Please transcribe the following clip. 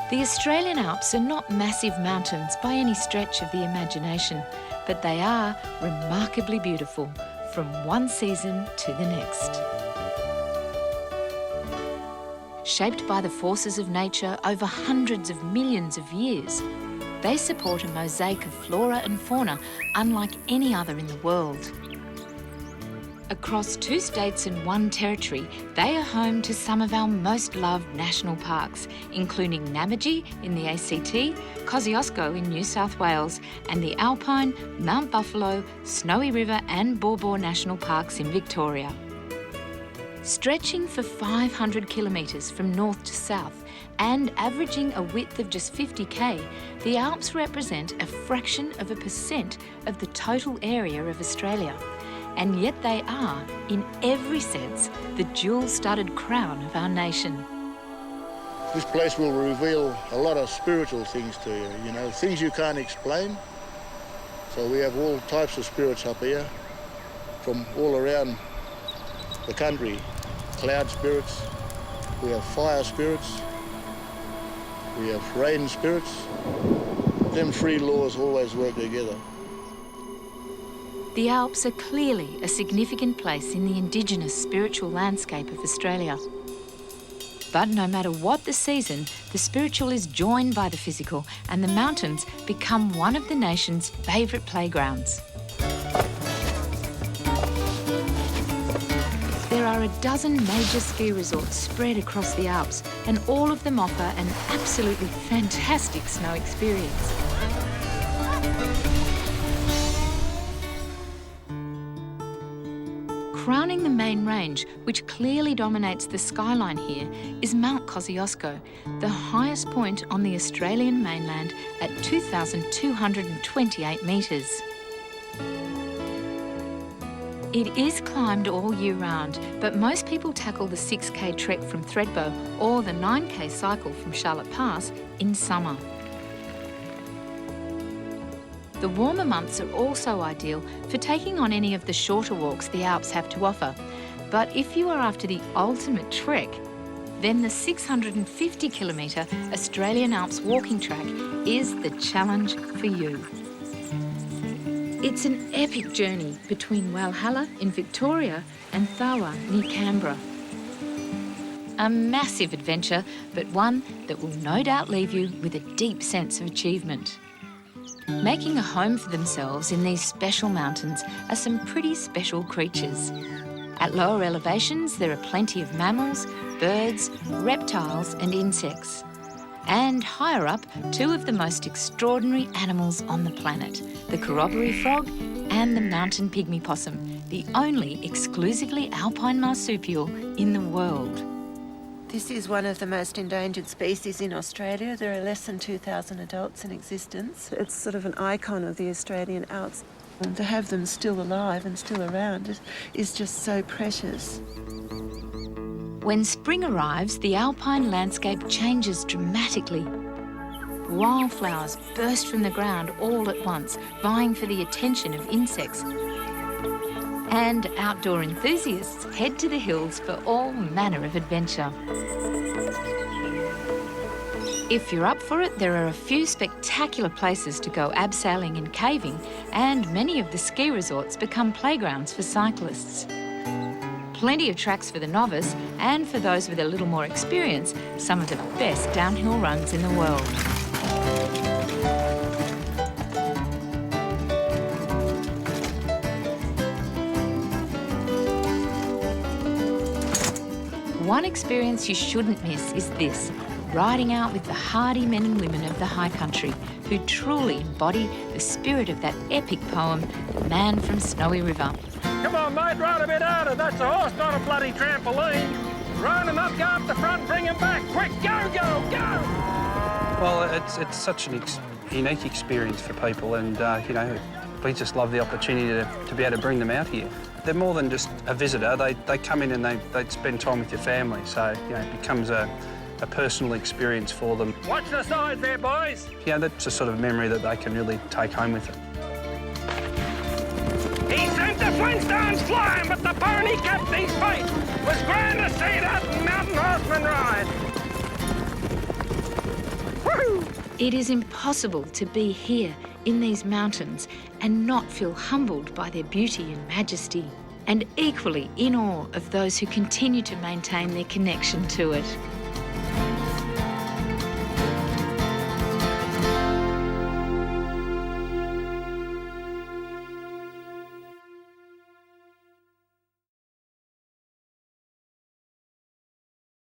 The Australian Alps are not massive mountains by any stretch of the imagination, but they are remarkably beautiful from one season to the next. Shaped by the forces of nature over hundreds of millions of years, they support a mosaic of flora and fauna unlike any other in the world. Across 2 states and 1 territory, they are home to some of our most loved national parks, including Namadgi in the ACT, Kosciuszko in New South Wales, and the Alpine, Mount Buffalo, Snowy River and Baw Baw National Parks in Victoria. Stretching for 500 kilometres from north to south and averaging a width of just 50k, the Alps represent a fraction of a percent of the total area of Australia. And yet they are, in every sense, the jewel-studded crown of our nation. This place will reveal a lot of spiritual things to you, things you can't explain. So we have all types of spirits up here from all around the country. Cloud spirits, we have fire spirits, we have rain spirits. Them 3 laws always work together. The Alps are clearly a significant place in the Indigenous spiritual landscape of Australia. But no matter what the season, the spiritual is joined by the physical, and the mountains become one of the nation's favourite playgrounds. There are a dozen major ski resorts spread across the Alps, and all of them offer an absolutely fantastic snow experience. Crowning the main range, which clearly dominates the skyline here, is Mount Kosciuszko, the highest point on the Australian mainland at 2,228 metres. It is climbed all year round, but most people tackle the 6k trek from Thredbo or the 9k cycle from Charlotte Pass in summer. The warmer months are also ideal for taking on any of the shorter walks the Alps have to offer. But if you are after the ultimate trek, then the 650-kilometre Australian Alps walking track is the challenge for you. It's an epic journey between Walhalla in Victoria and Thawa near Canberra. A massive adventure, but one that will no doubt leave you with a deep sense of achievement. Making a home for themselves in these special mountains are some pretty special creatures. At lower elevations, there are plenty of mammals, birds, reptiles and insects. And higher up, 2 of the most extraordinary animals on the planet, the Corroboree Frog and the mountain pygmy possum, the only exclusively alpine marsupial in the world. This is one of the most endangered species in Australia. There are less than 2,000 adults in existence. It's sort of an icon of the Australian Alps. And to have them still alive and still around is just so precious. When spring arrives, the alpine landscape changes dramatically. Wildflowers burst from the ground all at once, vying for the attention of insects. And outdoor enthusiasts head to the hills for all manner of adventure. If you're up for it, there are a few spectacular places to go abseiling and caving, and many of the ski resorts become playgrounds for cyclists. Plenty of tracks for the novice, and for those with a little more experience, some of the best downhill runs in the world. One experience you shouldn't miss is this, riding out with the hardy men and women of the high country who truly embody the spirit of that epic poem, The Man from Snowy River. Come on, mate, ride a bit harder. That's a horse, not a bloody trampoline. Round him up, go up the front, bring him back. Quick, go, go, go! Well, it's such an unique experience for people, and, we just love the opportunity to be able to bring them out here. They're more than just a visitor. They come in and they spend time with your family, so, it becomes a personal experience for them. Watch the sides there, boys. That's a sort of memory that they can really take home with them. He sent the Flintstones flying, but the pony kept his faith. It was grand to see that mountain horseman ride. It is impossible to be here in these mountains and not feel humbled by their beauty and majesty, and equally in awe of those who continue to maintain their connection to it.